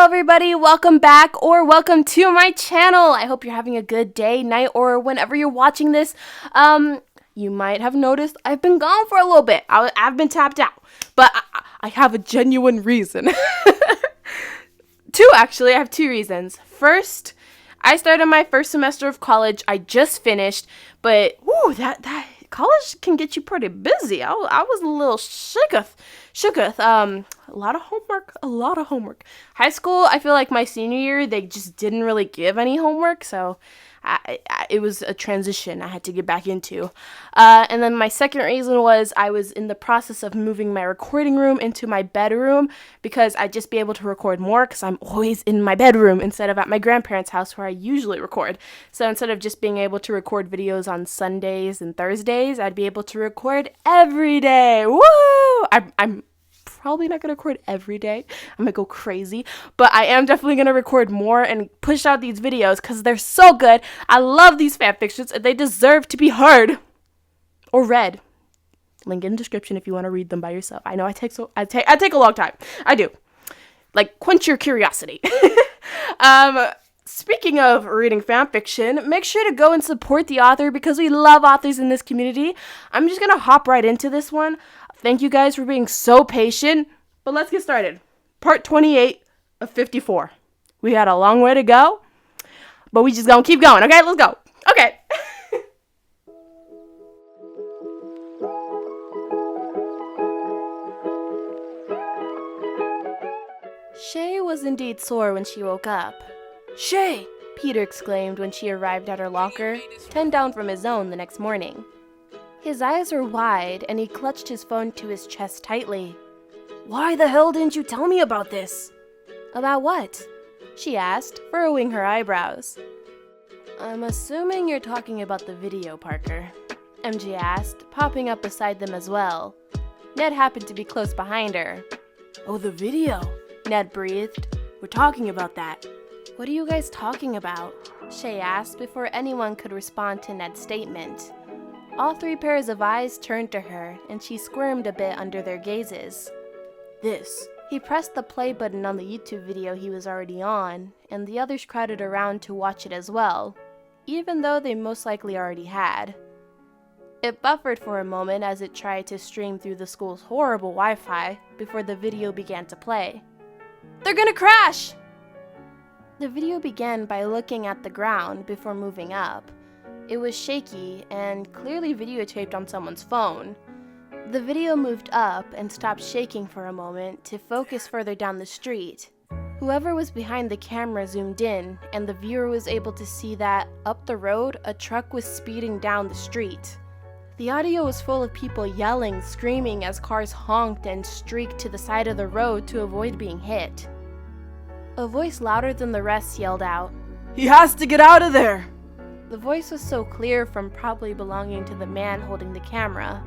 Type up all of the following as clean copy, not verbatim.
everybody, welcome back or welcome to my channel. I hope you're having a good day, night, or whenever you're watching this. You might have noticed I've been gone for a little bit. I've been tapped out, but I have a genuine reason. Actually, I have two reasons. First, I started my first semester of college. I just finished, but that college can get you pretty busy. I was a little shooketh. A lot of homework. High school, I feel like my senior year, they just didn't really give any homework, so it was a transition I had to get back into. And then my second reason was I was in the process of moving my recording room into my bedroom because I'd just be able to record more because I'm always in my bedroom instead of at my grandparents' house where I usually record. So instead of just being able to record videos on Sundays and Thursdays, I'd be able to record every day. Woo! I'm probably not going to record every day. I'm going to go crazy. But I am definitely going to record more and push out these videos because they're so good. I love these fanfictions and they deserve to be heard or read. Link in the description if you want to read them by yourself. I know I take a long time. I do. Like, quench your curiosity. Speaking of reading fanfiction, make sure to go and support the author because we love authors in this community. I'm just going to hop right into this one. Thank you guys for being so patient, but let's get started. Part 28 of 54. We got a long way to go, but we just gonna keep going, okay? Let's go. Okay. Shay was indeed sore when she woke up. "Shay!" Peter exclaimed when she arrived at her locker, 10 down from his own the next morning. His eyes were wide, and he clutched his phone to his chest tightly. "Why the hell didn't you tell me about this?" "About what?" she asked, furrowing her eyebrows. "I'm assuming you're talking about the video, Parker," MJ asked, popping up beside them as well. Ned happened to be close behind her. "Oh, the video," Ned breathed. "We're talking about that." "What are you guys talking about?" Shay asked before anyone could respond to Ned's statement. All 3 pairs of eyes turned to her, and she squirmed a bit under their gazes. "This." He pressed the play button on the YouTube video he was already on, and the others crowded around to watch it as well, even though they most likely already had. It buffered for a moment as it tried to stream through the school's horrible Wi-Fi before the video began to play. "They're gonna crash!" The video began by looking at the ground before moving up. It was shaky and clearly videotaped on someone's phone. The video moved up and stopped shaking for a moment to focus further down the street. Whoever was behind the camera zoomed in, and the viewer was able to see that, up the road, a truck was speeding down the street. The audio was full of people yelling, screaming as cars honked and streaked to the side of the road to avoid being hit. A voice louder than the rest yelled out, "He has to get out of there!" The voice was so clear from probably belonging to the man holding the camera.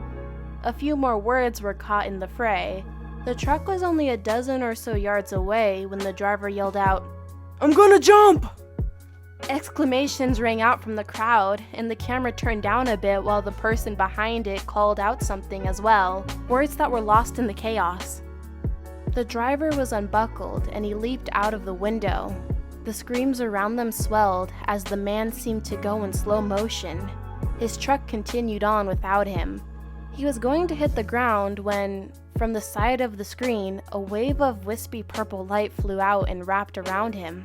A few more words were caught in the fray. The truck was only a dozen or so yards away when the driver yelled out, "I'm gonna jump!" Exclamations rang out from the crowd, and the camera turned down a bit while the person behind it called out something as well, words that were lost in the chaos. The driver was unbuckled, and he leaped out of the window. The screams around them swelled as the man seemed to go in slow motion. His truck continued on without him. He was going to hit the ground when, from the side of the screen, a wave of wispy purple light flew out and wrapped around him.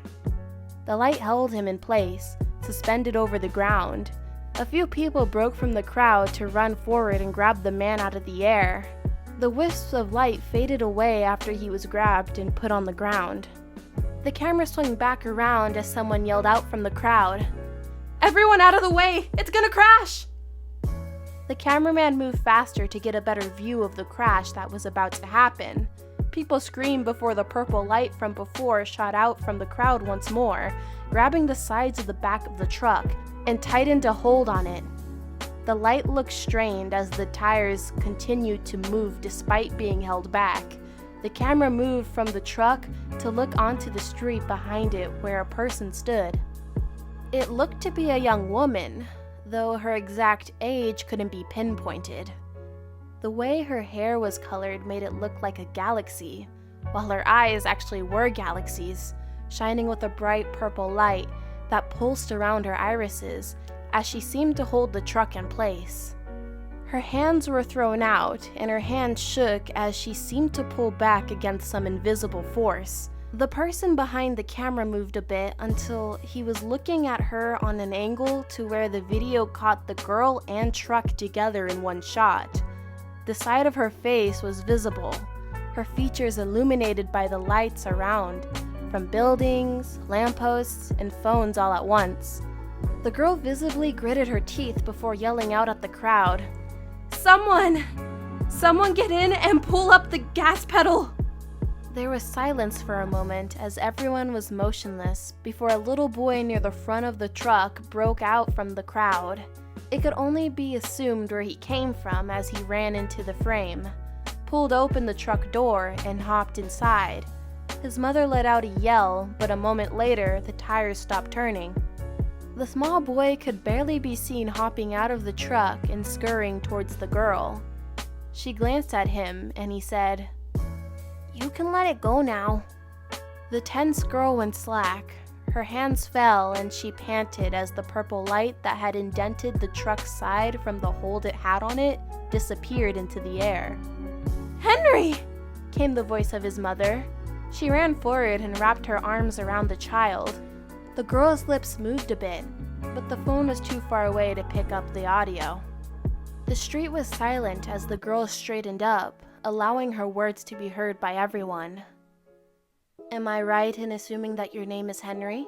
The light held him in place, suspended over the ground. A few people broke from the crowd to run forward and grab the man out of the air. The wisps of light faded away after he was grabbed and put on the ground. The camera swung back around as someone yelled out from the crowd, "Everyone out of the way! It's gonna crash!" The cameraman moved faster to get a better view of the crash that was about to happen. People screamed before the purple light from before shot out from the crowd once more, grabbing the sides of the back of the truck and tightened a hold on it. The light looked strained as the tires continued to move despite being held back. The camera moved from the truck to look onto the street behind it where a person stood. It looked to be a young woman, though her exact age couldn't be pinpointed. The way her hair was colored made it look like a galaxy, while her eyes actually were galaxies, shining with a bright purple light that pulsed around her irises as she seemed to hold the truck in place. Her hands were thrown out, and her hands shook as she seemed to pull back against some invisible force. The person behind the camera moved a bit until he was looking at her on an angle to where the video caught the girl and truck together in one shot. The side of her face was visible, her features illuminated by the lights around, from buildings, lampposts, and phones all at once. The girl visibly gritted her teeth before yelling out at the crowd, Someone get in and pull up the gas pedal!" There was silence for a moment as everyone was motionless before a little boy near the front of the truck broke out from the crowd. It could only be assumed where he came from as he ran into the frame, pulled open the truck door, and hopped inside. His mother let out a yell, but a moment later, the tires stopped turning. The small boy could barely be seen hopping out of the truck and scurrying towards the girl. She glanced at him, and he said, "You can let it go now." The tense girl went slack. Her hands fell, and she panted as the purple light that had indented the truck's side from the hold it had on it disappeared into the air. "Henry!" came the voice of his mother. She ran forward and wrapped her arms around the child. The girl's lips moved a bit, but the phone was too far away to pick up the audio. The street was silent as the girl straightened up, allowing her words to be heard by everyone. "Am I right in assuming that your name is Henry?"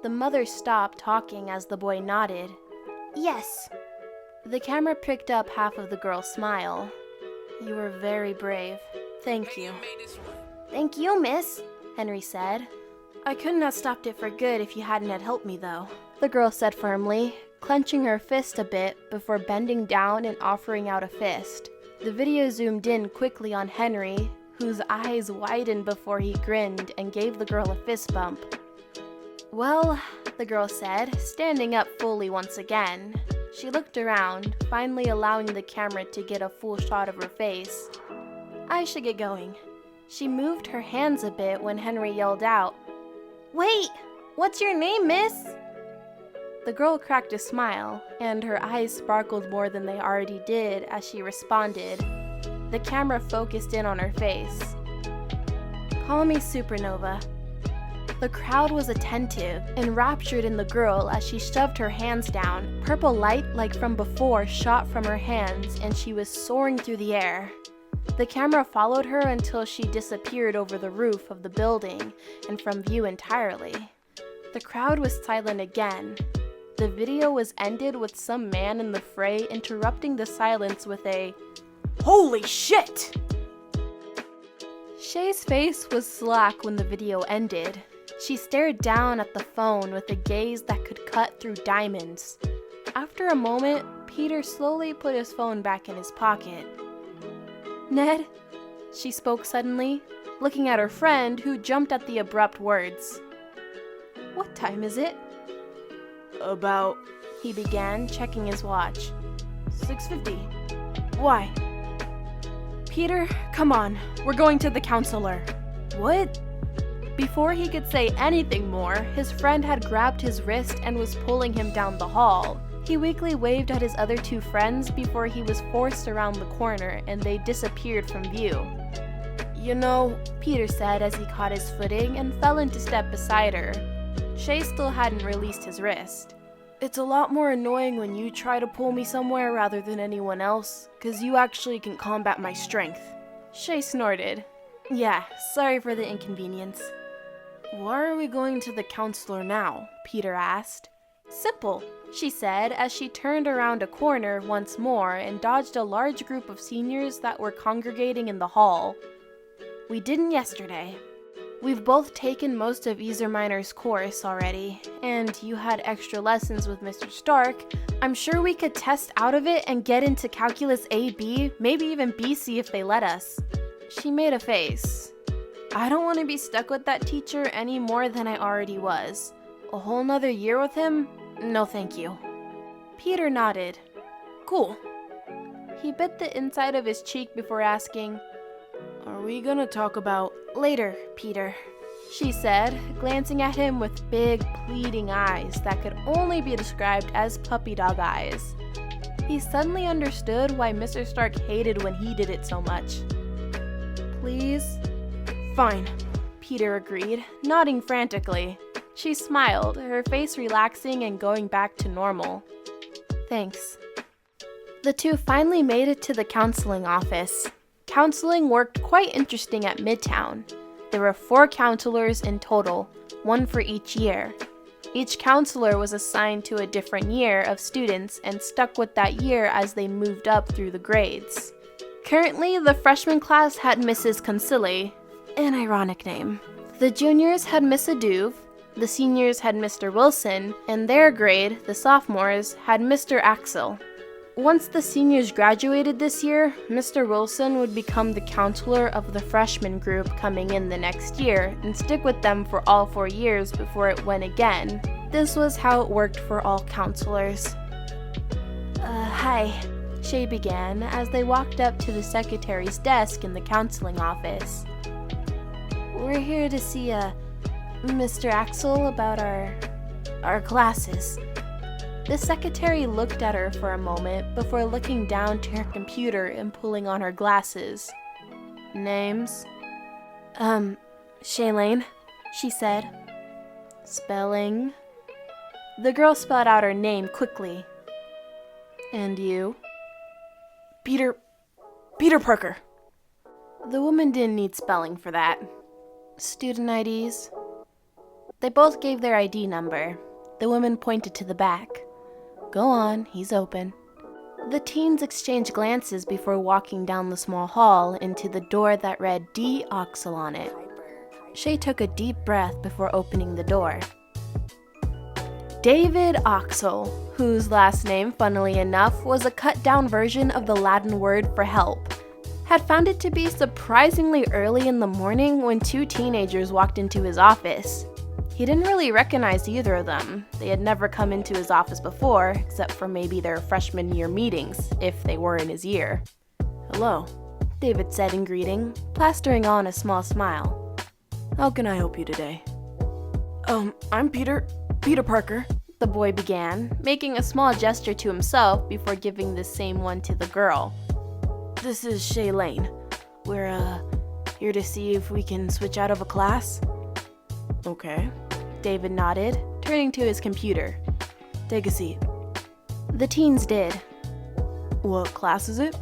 The mother stopped talking as the boy nodded. "Yes." The camera picked up half of the girl's smile. "You were very brave. Thank you." "Thank you, miss," Henry said. "I couldn't have stopped it for good if you hadn't had helped me, though," the girl said firmly, clenching her fist a bit before bending down and offering out a fist. The video zoomed in quickly on Henry, whose eyes widened before he grinned and gave the girl a fist bump. "Well," the girl said, standing up fully once again. She looked around, finally allowing the camera to get a full shot of her face. "I should get going." She moved her hands a bit when Henry yelled out, "Wait! What's your name, miss?" The girl cracked a smile, and her eyes sparkled more than they already did as she responded. The camera focused in on her face. "Call me Supernova." The crowd was attentive, enraptured in the girl as she shoved her hands down. Purple light like from before shot from her hands, and she was soaring through the air. The camera followed her until she disappeared over the roof of the building and from view entirely. The crowd was silent again. The video was ended with some man in the fray interrupting the silence with a, "Holy shit!" Shay's face was slack when the video ended. She stared down at the phone with a gaze that could cut through diamonds. After a moment, Peter slowly put his phone back in his pocket. "Ned?" she spoke suddenly, looking at her friend who jumped at the abrupt words. "What time is it?" "About," he began, checking his watch. 6:50. "Why?" "Peter, come on. We're going to the counselor." "What?" Before he could say anything more, his friend had grabbed his wrist and was pulling him down the hall. He weakly waved at his other two friends before he was forced around the corner and they disappeared from view. "You know," Peter said as he caught his footing and fell into step beside her. Shay still hadn't released his wrist. "It's a lot more annoying when you try to pull me somewhere rather than anyone else, 'cause you actually can combat my strength." Shay snorted. "Yeah, sorry for the inconvenience." "Why are we going to the counselor now?" Peter asked. "Simple," she said as she turned around a corner once more and dodged a large group of seniors that were congregating in the hall. "We didn't yesterday. We've both taken most of Easerminer's course already, and you had extra lessons with Mr. Stark. I'm sure we could test out of it and get into Calculus A-B, maybe even BC if they let us." She made a face. "I don't want to be stuck with that teacher any more than I already was. A whole nother year with him? No thank you." Peter nodded. "Cool." He bit the inside of his cheek before asking, "Are we gonna talk about..." "Later, Peter." she said, glancing at him with big, pleading eyes that could only be described as puppy dog eyes. He suddenly understood why Mr. Stark hated when he did it so much. Please? Fine, Peter agreed, nodding frantically. She smiled, her face relaxing and going back to normal. Thanks. The two finally made it to the counseling office. Counseling worked quite interesting at Midtown. There were 4 counselors in total, 1 for each year. Each counselor was assigned to a different year of students and stuck with that year as they moved up through the grades. Currently, the freshman class had Mrs. Concili, an ironic name. The juniors had Miss Aduve, the seniors had Mr. Wilson, and their grade, the sophomores, had Mr. Axel. Once the seniors graduated this year, Mr. Wilson would become the counselor of the freshman group coming in the next year and stick with them for all 4 years before it went again. This was how it worked for all counselors. Hi, Shay began as they walked up to the secretary's desk in the counseling office. We're here to see, Mr. Axel about our classes. The secretary looked at her for a moment before looking down to her computer and pulling on her glasses. Names? Shaylene, she said. Spelling? The girl spelled out her name quickly. And you? Peter Parker. The woman didn't need spelling for that. Student IDs? They both gave their ID number. The woman pointed to the back. Go on, he's open. The teens exchanged glances before walking down the small hall into the door that read D. Oxel on it. Shay took a deep breath before opening the door. David Oxel, whose last name, funnily enough, was a cut-down version of the Latin word for help, had found it to be surprisingly early in the morning when 2 teenagers walked into his office. He didn't really recognize either of them. They had never come into his office before, except for maybe their freshman year meetings, if they were in his year. Hello, David said in greeting, plastering on a small smile. How can I help you today? I'm Peter Parker, the boy began, making a small gesture to himself before giving the same one to the girl. This is Shaylene. We're, here to see if we can switch out of a class. Okay. David nodded, turning to his computer. Take a seat. The teens did. What class is it?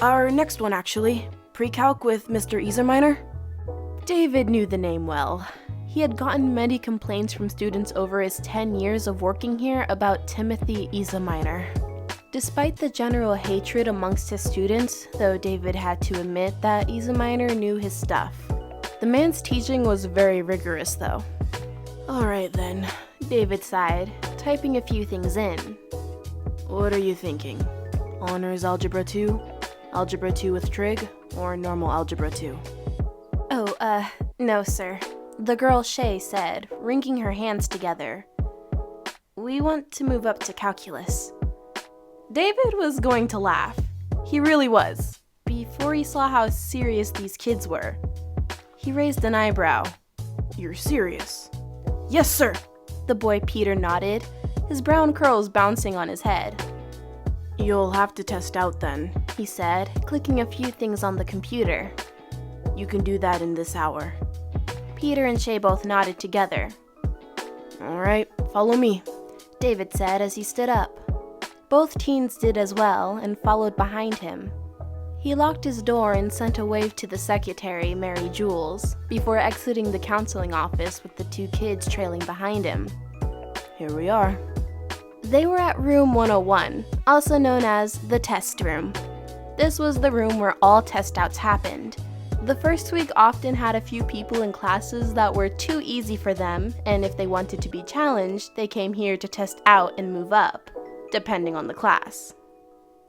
Our next one, actually. Pre-calc with Mr. Iserminer. David knew the name well. He had gotten many complaints from students over his 10 years of working here about Timothy Iserminer. Despite the general hatred amongst his students, though David had to admit that Iserminer knew his stuff. The man's teaching was very rigorous, though. Alright then, David sighed, typing a few things in. What are you thinking? Honors Algebra 2? Algebra 2 with trig? Or normal Algebra 2? No sir, the girl Shay said, wringing her hands together. We want to move up to calculus. David was going to laugh. He really was, before he saw how serious these kids were. He raised an eyebrow. You're serious? Yes, sir, the boy Peter nodded, his brown curls bouncing on his head. You'll have to test out then, he said, clicking a few things on the computer. You can do that in this hour. Peter and Shay both nodded together. All right, follow me, David said as he stood up. Both teens did as well and followed behind him. He locked his door and sent a wave to the secretary, Mary Jules, before exiting the counseling office with the 2 kids trailing behind him. Here we are. They were at room 101, also known as the test room. This was the room where all test outs happened. The first week often had a few people in classes that were too easy for them, and if they wanted to be challenged, they came here to test out and move up, depending on the class.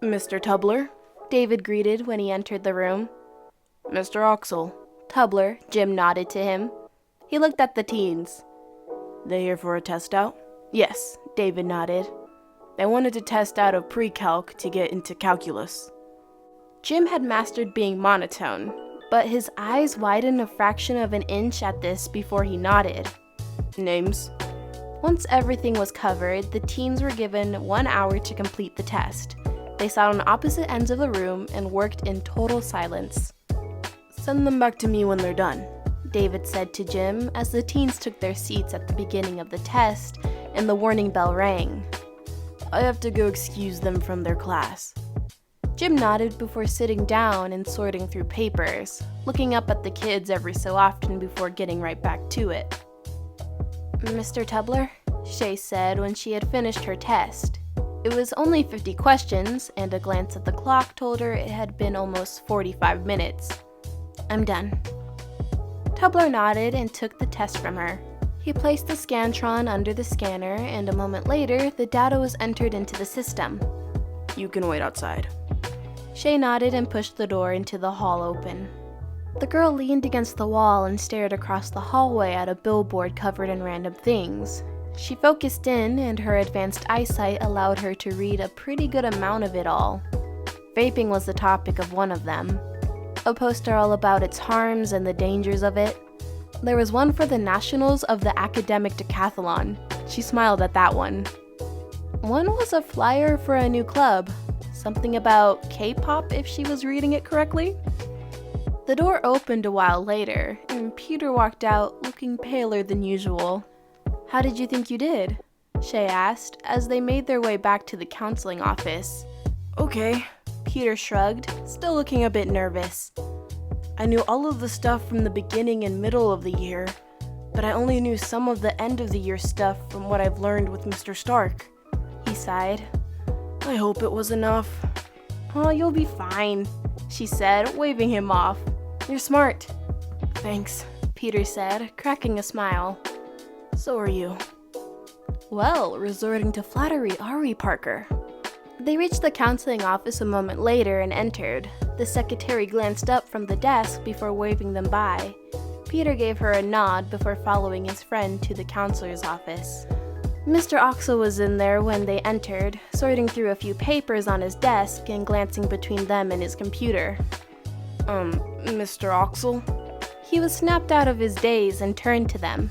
Mr. Tubler, David greeted when he entered the room. Mr. Oxel. Tubler, Jim nodded to him. He looked at the teens. They here for a test out? Yes, David nodded. They wanted to test out of pre-calc to get into calculus. Jim had mastered being monotone. but his eyes widened a fraction of an inch at this before he nodded. Names? Once everything was covered, the teens were given 1 hour to complete the test. They sat on opposite ends of the room and worked in total silence. Send them back to me when they're done, David said to Jim as the teens took their seats at the beginning of the test and the warning bell rang. I have to go excuse them from their class. Jim nodded before sitting down and sorting through papers, looking up at the kids every so often before getting right back to it. Mr. Tubler, Shay said when she had finished her test. It was only 50 questions, and a glance at the clock told her it had been almost 45 minutes. I'm done. Tubler nodded and took the test from her. He placed the Scantron under the scanner, and a moment later, the data was entered into the system. You can wait outside. Shay nodded and pushed the door into the hall open. The girl leaned against the wall and stared across the hallway at a billboard covered in random things. She focused in, and her advanced eyesight allowed her to read a pretty good amount of it all. Vaping was the topic of one of them. A poster all about its harms and the dangers of it. There was one for the nationals of the academic decathlon. She smiled at that one. One was a flyer for a new club. Something about K-pop if she was reading it correctly. The door opened a while later, and Peter walked out looking paler than usual. How did you think you did? Shay asked as they made their way back to the counseling office. Okay, Peter shrugged, still looking a bit nervous. I knew all of the stuff from the beginning and middle of the year, but I only knew some of the end of the year stuff from what I've learned with Mr. Stark. He sighed. I hope it was enough. Oh, you'll be fine, she said, waving him off. You're smart. Thanks, Peter said, cracking a smile. So are you. Well, resorting to flattery, are we, Parker? They reached the counseling office a moment later and entered. The secretary glanced up from the desk before waving them by. Peter gave her a nod before following his friend to the counselor's office. Mr. Oxel was in there when they entered, sorting through a few papers on his desk and glancing between them and his computer. Mr. Oxel? He was snapped out of his daze and turned to them.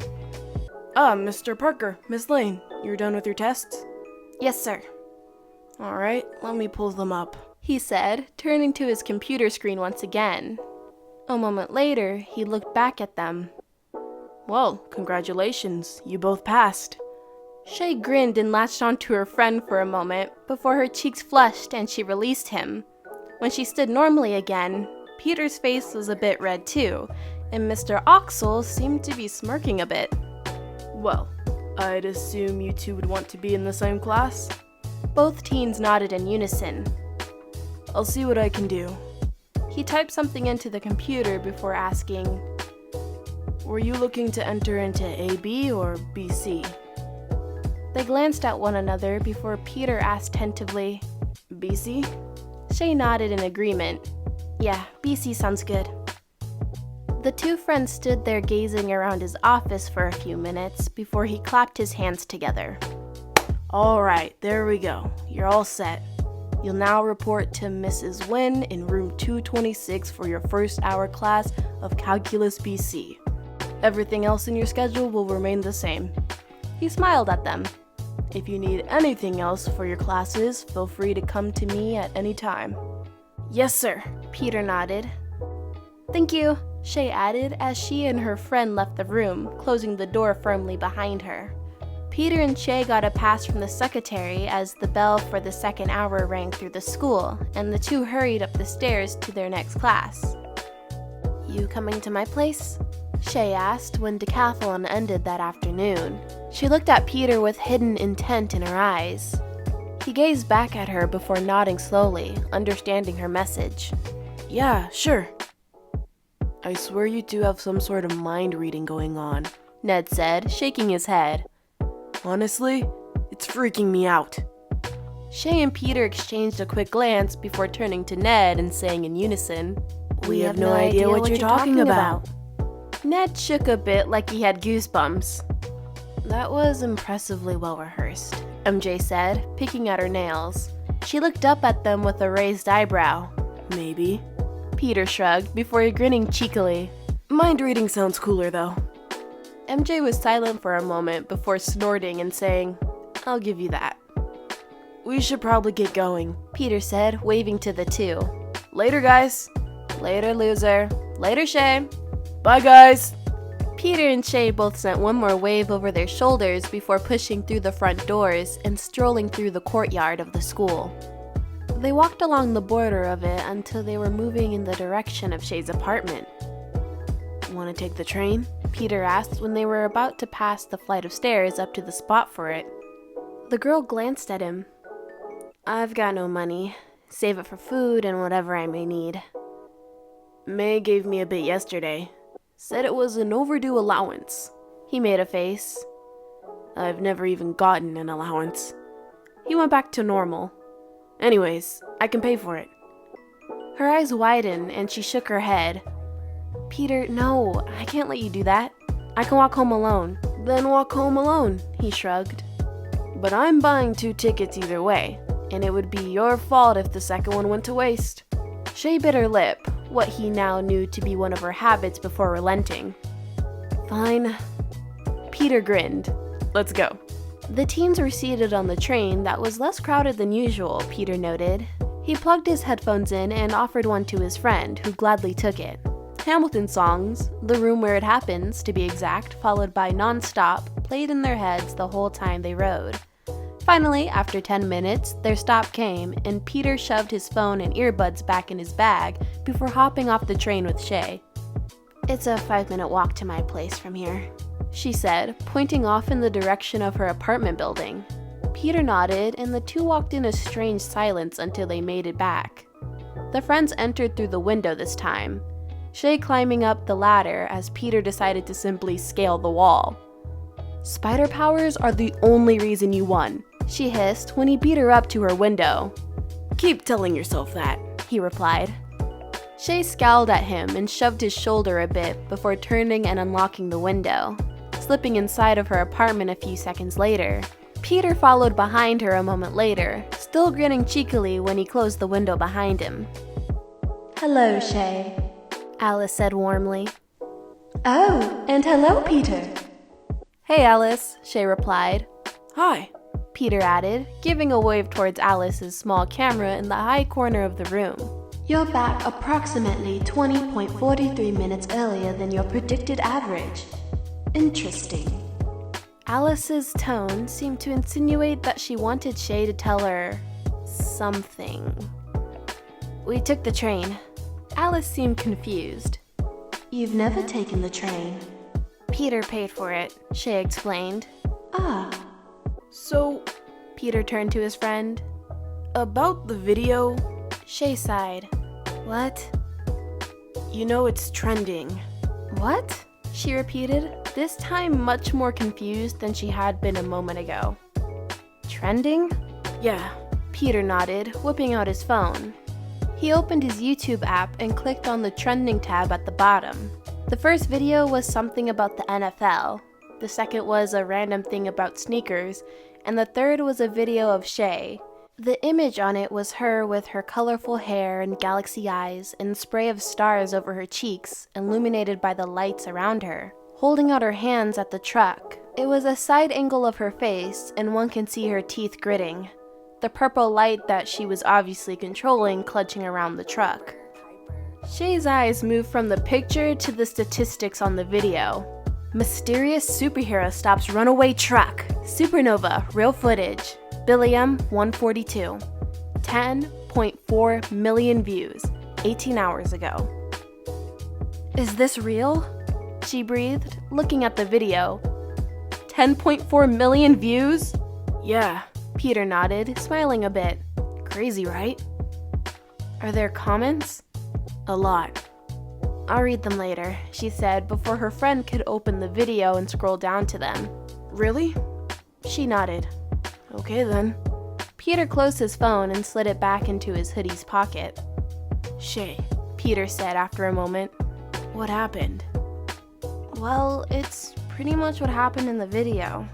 Mr. Parker, Miss Lane, you're done with your tests? Yes, sir. Alright, let me pull them up, he said, turning to his computer screen once again. A moment later, he looked back at them. Well, congratulations, you both passed. Shay grinned and latched onto her friend for a moment before her cheeks flushed and she released him. When she stood normally again, Peter's face was a bit red too, and Mr. Oxel seemed to be smirking a bit. Well, I'd assume you two would want to be in the same class? Both teens nodded in unison. I'll see what I can do. He typed something into the computer before asking, Were you looking to enter into AB or BC? They glanced at one another before Peter asked tentatively, BC? Shay nodded in agreement. Yeah, BC sounds good. The two friends stood there gazing around his office for a few minutes before he clapped his hands together. Alright, there we go. You're all set. You'll now report to Mrs. Wynn in room 226 for your first hour class of Calculus BC. Everything else in your schedule will remain the same. He smiled at them. If you need anything else for your classes, feel free to come to me at any time. Yes, sir, Peter nodded. Thank you, Shay added as she and her friend left the room, closing the door firmly behind her. Peter and Shay got a pass from the secretary as the bell for the second hour rang through the school, and the two hurried up the stairs to their next class. You coming to my place? Shay asked when decathlon ended that afternoon. She looked at Peter with hidden intent in her eyes. He gazed back at her before nodding slowly, understanding her message. Yeah, sure. I swear you two have some sort of mind reading going on, Ned said, shaking his head. Honestly, it's freaking me out. Shay and Peter exchanged a quick glance before turning to Ned and saying in unison, We have no idea what you're talking about. Ned shook a bit like he had goosebumps. That was impressively well rehearsed, MJ said, picking at her nails. She looked up at them with a raised eyebrow. Maybe. Peter shrugged before grinning cheekily. Mind reading sounds cooler though. MJ was silent for a moment before snorting and saying, "I'll give you that." We should probably get going, Peter said, waving to the two. Later, guys. Later, loser. Later, Shay. Bye, guys. Peter and Shay both sent one more wave over their shoulders before pushing through the front doors and strolling through the courtyard of the school. They walked along the border of it until they were moving in the direction of Shay's apartment. Want to take the train? Peter asked when they were about to pass the flight of stairs up to the spot for it. The girl glanced at him. "I've got no money. Save it for food and whatever I may need." May gave me a bit yesterday. Said it was an overdue allowance. He made a face. I've never even gotten an allowance. He went back to normal. Anyways, I can pay for it. Her eyes widened and she shook her head. "Peter, no, I can't let you do that. I can walk home alone." Then walk home alone, he shrugged. But I'm buying 2 tickets either way, and it would be your fault if the second one went to waste. Shay bit her lip, what he now knew to be one of her habits before relenting. Fine. Peter grinned. Let's go. The teens were seated on the train that was less crowded than usual, Peter noted. He plugged his headphones in and offered one to his friend, who gladly took it. Hamilton songs, The Room Where It Happens to be exact, followed by Non-Stop, played in their heads the whole time they rode. Finally, after 10 minutes, their stop came, and Peter shoved his phone and earbuds back in his bag before hopping off the train with Shay. "It's a 5-minute walk to my place from here," she said, pointing off in the direction of her apartment building. Peter nodded, and the two walked in a strange silence until they made it back. The friends entered through the window this time, Shay climbing up the ladder as Peter decided to simply scale the wall. "Spider powers are the only reason you won," she hissed when he beat her up to her window. "Keep telling yourself that," he replied. Shay scowled at him and shoved his shoulder a bit before turning and unlocking the window, slipping inside of her apartment a few seconds later. Peter followed behind her a moment later, still grinning cheekily when he closed the window behind him. "Hello, Shay," Alice said warmly. "Oh, and hello, Peter." "Hey, Alice," Shay replied. "Hi," Peter added, giving a wave towards Alice's small camera in the high corner of the room. "You're back approximately 20.43 minutes earlier than your predicted average. Interesting." Alice's tone seemed to insinuate that she wanted Shay to tell her something. "We took the train." Alice seemed confused. "You've never taken the train." "Peter paid for it," Shay explained. "Ah." "So," Peter turned to his friend. "About the video," Shay sighed. "What?" "You know it's trending." "What?" she repeated, this time much more confused than she had been a moment ago. "Trending?" "Yeah." Peter nodded, whipping out his phone. He opened his YouTube app and clicked on the trending tab at the bottom. The first video was something about the NFL, the second was a random thing about sneakers, and the third was a video of Shay. The image on it was her with her colorful hair and galaxy eyes and spray of stars over her cheeks, illuminated by the lights around her, holding out her hands at the truck. It was a side angle of her face, and one can see her teeth gritting, the purple light that she was obviously controlling clutching around the truck. Shay's eyes moved from the picture to the statistics on the video. Mysterious superhero stops runaway truck. Supernova, real footage. Billiam 142. 10.4 million views, 18 hours ago. "Is this real?" she breathed, looking at the video. 10.4 million views? "Yeah," Peter nodded, smiling a bit. "Crazy, right?" "Are there comments?" "A lot." "I'll read them later," she said before her friend could open the video and scroll down to them. "Really?" She nodded. "Okay then." Peter closed his phone and slid it back into his hoodie's pocket. "Shay," Peter said after a moment. "What happened?" "Well, it's pretty much what happened in the video.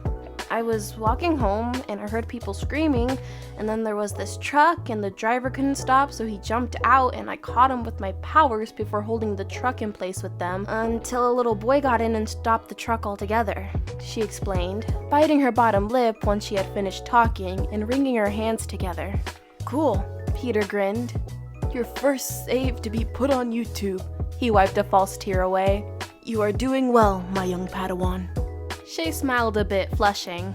I was walking home and I heard people screaming, and then there was this truck and the driver couldn't stop, so he jumped out and I caught him with my powers before holding the truck in place with them until a little boy got in and stopped the truck altogether, she explained, biting her bottom lip once she had finished talking and wringing her hands together. Cool, Peter grinned. Your first save to be put on YouTube. He wiped a false tear away. You are doing well, my young Padawan. Shay smiled a bit, flushing.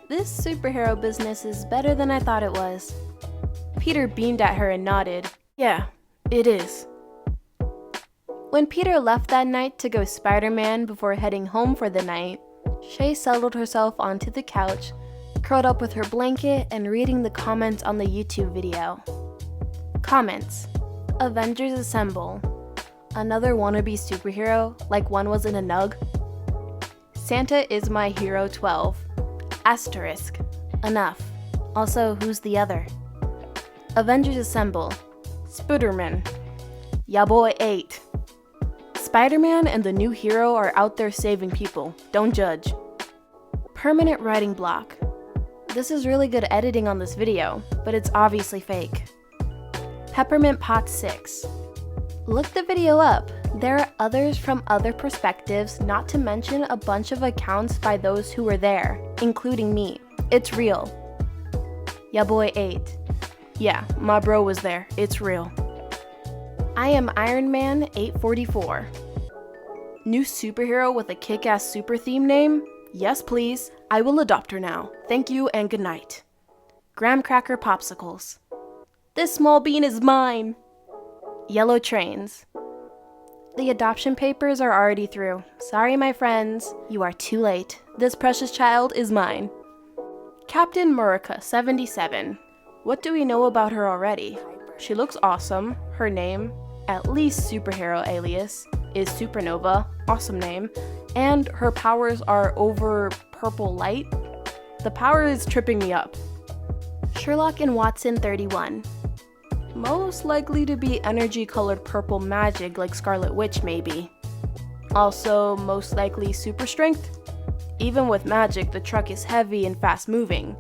This superhero business is better than I thought it was. Peter beamed at her and nodded. Yeah, it is. When Peter left that night to go Spider-Man before heading home for the night, Shay settled herself onto the couch, curled up with her blanket and reading the comments on the YouTube video. Comments. Avengers Assemble. Another wannabe superhero, like one was in a nug. Santa is my hero 12. Asterisk. Enough. Also, who's the other? Avengers Assemble. Spider-Man. Ya boy 8. Spider-Man and the new hero are out there saving people. Don't judge. Permanent writing block. This is really good editing on this video, but it's obviously fake. Peppermint Pot 6. Look the video up. There are others from other perspectives, not to mention a bunch of accounts by those who were there, including me. It's real. Ya boy 8. Yeah, my bro was there. It's real. I am Iron Man 844. New superhero with a kick-ass super theme name? Yes, please. I will adopt her now. Thank you and good night. Graham Cracker Popsicles. This small bean is mine. Yellow Trains. The adoption papers are already through. Sorry, my friends. You are too late. This precious child is mine. Captain Murica 77. What do we know about her already? She looks awesome. Her name, at least superhero alias, is Supernova. Awesome name. And her powers are over purple light. The power is tripping me up. Sherlock and Watson 31. Most likely to be energy-colored purple magic like Scarlet Witch, maybe. Also, most likely super strength. Even with magic, the truck is heavy and fast-moving.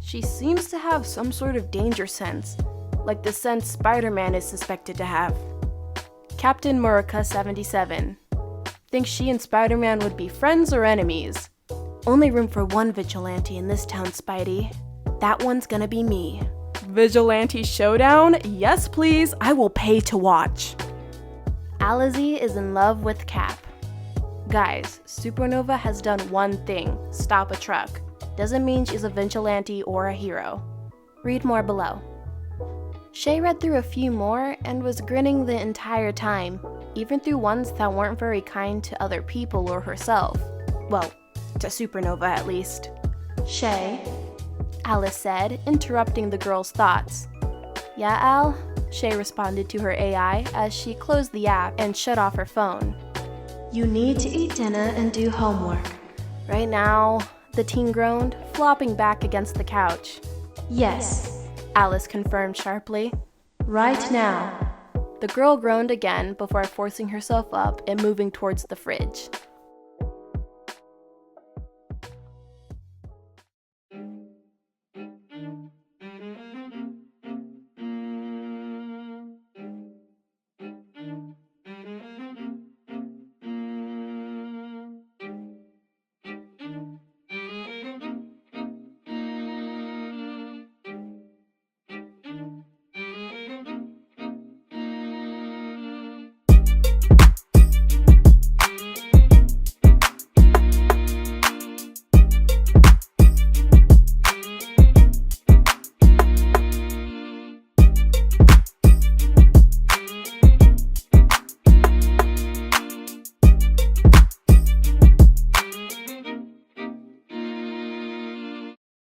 She seems to have some sort of danger sense, like the sense Spider-Man is suspected to have. Captain Murica 77. Think she and Spider-Man would be friends or enemies? Only room for one vigilante in this town, Spidey. That one's gonna be me. Vigilante showdown? Yes, please. I will pay to watch. Alizé is in love with Cap. Guys, Supernova has done one thing, stop a truck. Doesn't mean she's a vigilante or a hero. Read more below. Shay read through a few more and was grinning the entire time, even through ones that weren't very kind to other people or herself. Well, to Supernova at least. Shay, Alice said, interrupting the girl's thoughts. Yeah, Al? Shay responded to her AI as she closed the app and shut off her phone. you need to eat dinner and do homework. Right now, the teen groaned, flopping back against the couch. Yes, Alice confirmed sharply. right now. The girl groaned again before forcing herself up and moving towards the fridge.